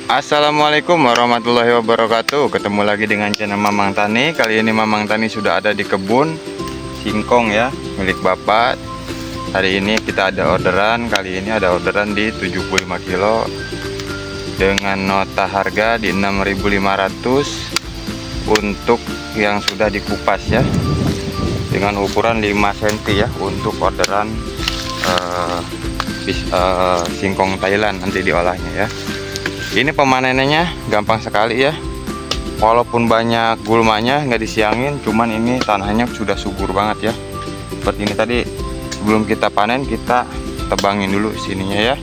Assalamualaikum warahmatullahi wabarakatuh. Ketemu lagi dengan channel Mamang Tani. Kali ini Mamang Tani sudah ada di kebun singkong ya, milik Bapak. Hari ini kita ada orderan. Kali ini ada orderan di 75 kilo dengan nota harga di 6.500 untuk yang sudah dikupas ya, dengan ukuran 5 cm ya, untuk orderan singkong Thailand nanti diolahnya ya. Ini pemanenannya gampang sekali ya, walaupun banyak gulmanya, nggak disiangin, cuman ini tanahnya sudah subur banget ya. Seperti ini tadi, sebelum kita panen kita tebangin dulu sininya ya,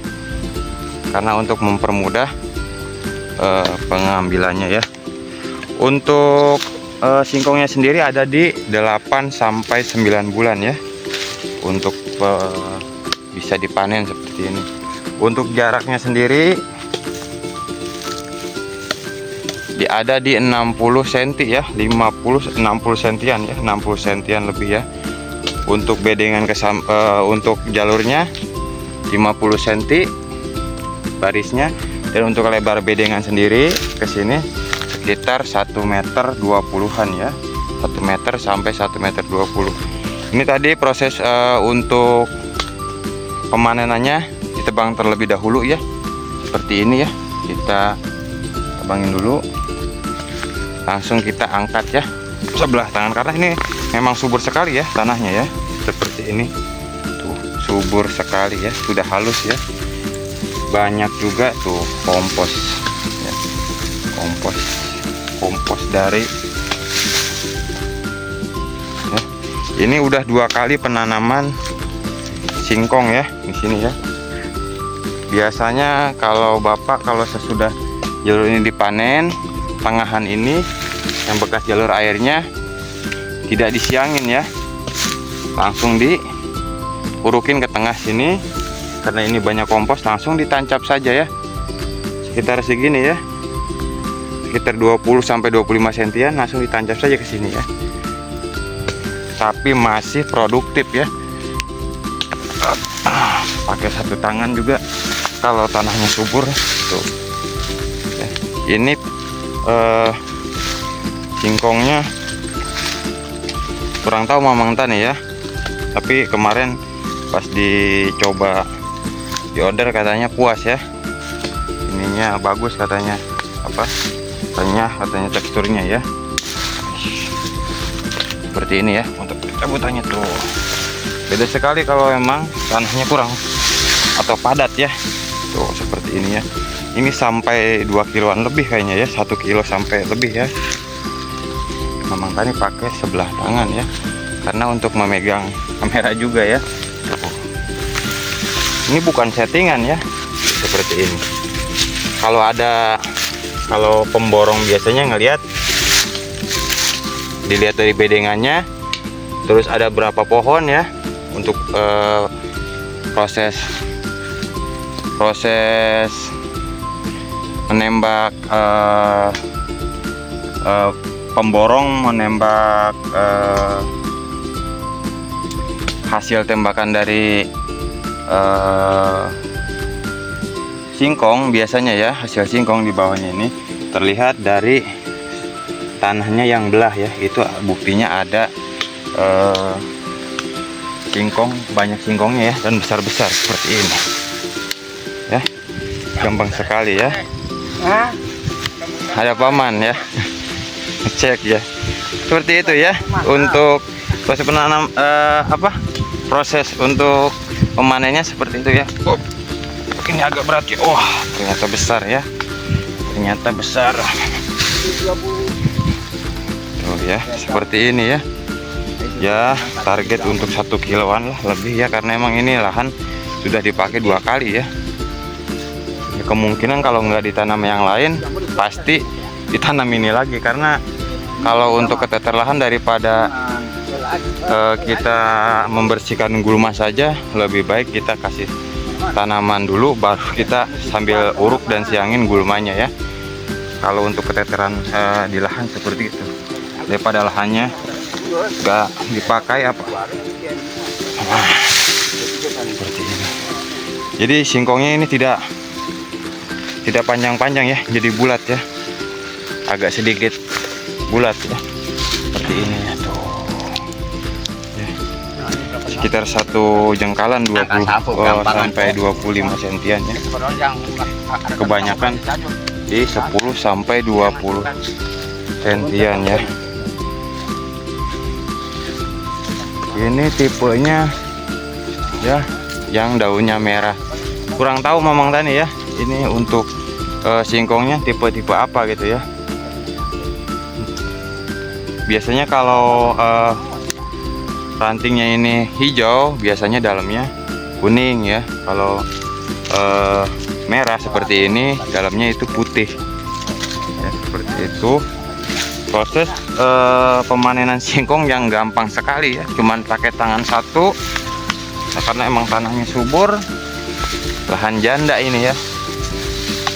karena untuk mempermudah pengambilannya ya. Untuk singkongnya sendiri ada di 8 sampai 9 bulan ya, untuk bisa dipanen seperti ini. Untuk jaraknya sendiri ada di 60 cm ya, 60 sentian ya, 60 sentian lebih ya. Untuk bedengan untuk jalurnya 50 cm barisnya, dan untuk lebar bedengan sendiri ke sini sekitar 1 meter 20-an ya, 1 meter sampai 1 meter 20. Ini tadi proses untuk pemanenannya ditebang terlebih dahulu ya, seperti ini ya. Kita tebangin dulu, langsung kita angkat ya sebelah tangan, karena ini memang subur sekali ya tanahnya ya. Seperti ini tuh, subur sekali ya, sudah halus ya. Banyak juga tuh kompos ya, kompos dari ya. Ini udah 2 kali penanaman singkong ya di sini ya. Biasanya kalau Bapak sesudah jalur ini dipanen, tengahan ini yang bekas jalur airnya tidak disiangin ya, langsung diurukin ke tengah sini. Karena ini banyak kompos, langsung ditancap saja ya, sekitar segini ya, sekitar 20 sampai 25 sentian, langsung ditancap saja ke sini ya. Tapi masih produktif ya, pakai satu tangan juga kalau tanahnya subur tuh ya. Ini singkongnya kurang tahu Mamang Tani ya, tapi kemarin pas dicoba di order katanya puas ya, ininya bagus katanya, renyah katanya teksturnya ya. Seperti ini ya untuk cabutannya tuh, beda sekali kalau memang tanahnya kurang atau padat ya tuh, seperti ini ya. Ini sampai 2 kiloan lebih kayaknya ya, 1 kilo sampai lebih ya. Mamang Tani pakai sebelah tangan ya, karena untuk memegang kamera juga ya. Ini bukan settingan ya, seperti ini. Kalau pemborong biasanya dilihat dari bedengannya, terus ada berapa pohon ya untuk proses menembak, pemborong menembak hasil tembakan dari singkong. Biasanya ya, hasil singkong di bawahnya ini terlihat dari tanahnya yang belah ya, itu buktinya ada singkong, banyak singkongnya ya, dan besar-besar seperti ini ya. Gampang sekali ya, ada paman ya cek ya, seperti itu ya. Untuk proses penanam proses untuk pemanennya seperti itu ya. Ini agak berat ya. Wah, ternyata besar ya, ternyata besar tuh ya, seperti ini ya. Ya, target untuk 1 kiloan lah lebih ya, karena emang ini lahan sudah dipakai 2 kali ya. Kemungkinan kalau nggak ditanam yang lain pasti ditanam ini lagi, karena kalau untuk keteter lahan daripada kita membersihkan gulma saja, lebih baik kita kasih tanaman dulu, baru kita sambil uruk dan siangin gulmanya ya. Kalau untuk keteteran di lahan seperti itu, daripada lahannya nggak dipakai seperti ini. Jadi singkongnya ini tidak tidak panjang-panjang ya, jadi bulat ya, agak sedikit bulat ya, seperti ini ya tuh ya. Sekitar satu jengkalan 20 sampai 25 sentian ya, kebanyakan di 10 sampai 20 sentian ya. Ini tipenya ya yang daunnya merah, kurang tahu Mamang Tani ya ini untuk singkongnya tipe-tipe apa gitu ya. Biasanya kalau rantingnya ini hijau, biasanya dalamnya kuning ya. Kalau merah seperti ini, dalamnya itu putih ya, seperti itu. Proses pemanenan singkong yang gampang sekali ya, cuman pakai tangan satu. Nah, karena emang tanahnya subur, lahan janda ini ya.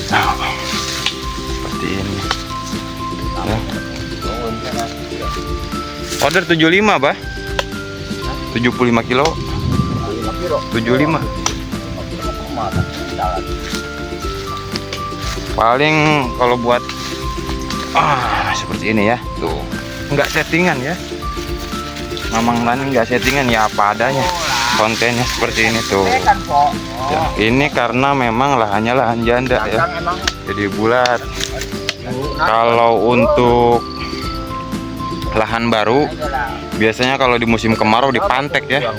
Nah, seperti ini ya. Order 75 bah, 75 kilo 75. Paling kalau buat seperti ini ya tuh, nggak settingan ya Mamang Tani, nggak settingan ya, apa adanya kontennya seperti ini tuh ya. Ini karena memang lahannya lahan janda ya, jadi bulat. Kalau untuk lahan baru biasanya kalau di musim kemarau dipantek ya,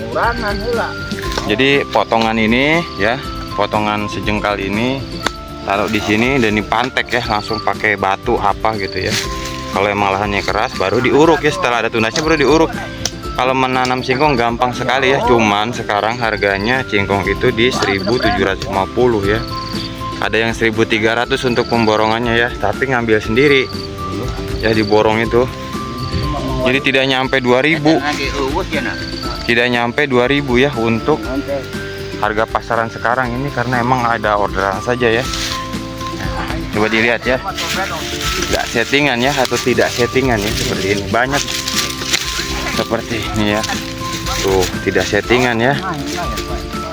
jadi potongan ini ya, potongan sejengkal ini taruh di sini dan dipantek ya, langsung pakai batu apa gitu ya. Kalau emang lahannya keras baru diuruk ya, setelah ada tunasnya baru diuruk. Kalau menanam singkong gampang sekali ya, cuman sekarang harganya singkong itu di 1.750 ya. Ada yang 1.300 untuk pemborongannya ya, tapi ngambil sendiri ya, diborong itu. Jadi tidak nyampe 2.000. Tidak nyampe 2.000 ya untuk harga pasaran sekarang ini, karena emang ada orderan saja ya. Coba dilihat ya, nggak settingan ya atau tidak settingan ya, seperti ini banyak seperti ini ya tuh, tidak settingan ya,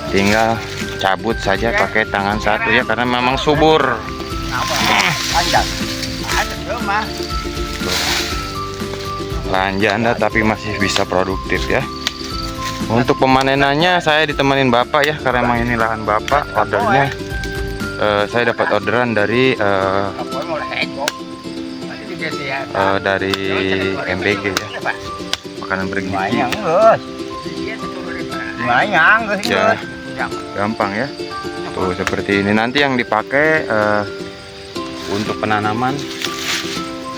tinggal cabut saja pakai tangan satu ya, karena memang subur. Lahan janda tapi masih bisa produktif ya. Untuk pemanenannya saya ditemenin bapak ya, karena memang ini lahan bapak. Ordernya saya dapat orderan dari MBG ya, makanan bergizi ya, gampang ya tuh seperti ini. Nanti yang dipakai untuk penanaman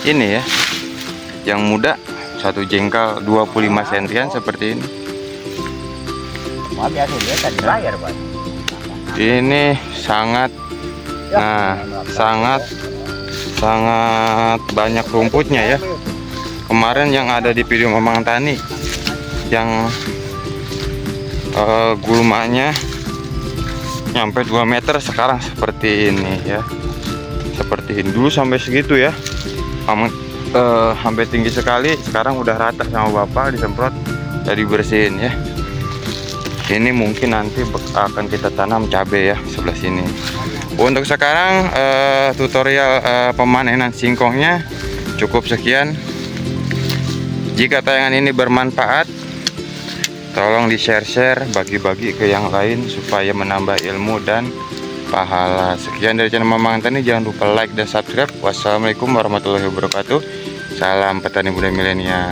ini ya, yang muda satu jengkal 25 sentian seperti ini. Ini sangat sangat banyak rumputnya ya. Kemarin yang ada di video Mamang Tani yang gulmanya nyampe 2 meter, sekarang seperti ini ya, seperti ini. Dulu sampai segitu ya, sampai tinggi sekali, sekarang udah rata sama bapak, disemprot jadi bersihin ya. Ini mungkin nanti akan kita tanam cabai ya sebelah sini. Untuk sekarang tutorial pemanenan singkongnya cukup sekian. Jika tayangan ini bermanfaat, tolong di-share, bagi-bagi ke yang lain supaya menambah ilmu dan pahala. Sekian dari channel Mamang Tani, jangan lupa like dan subscribe. Wassalamualaikum warahmatullahi wabarakatuh. Salam petani muda milenial.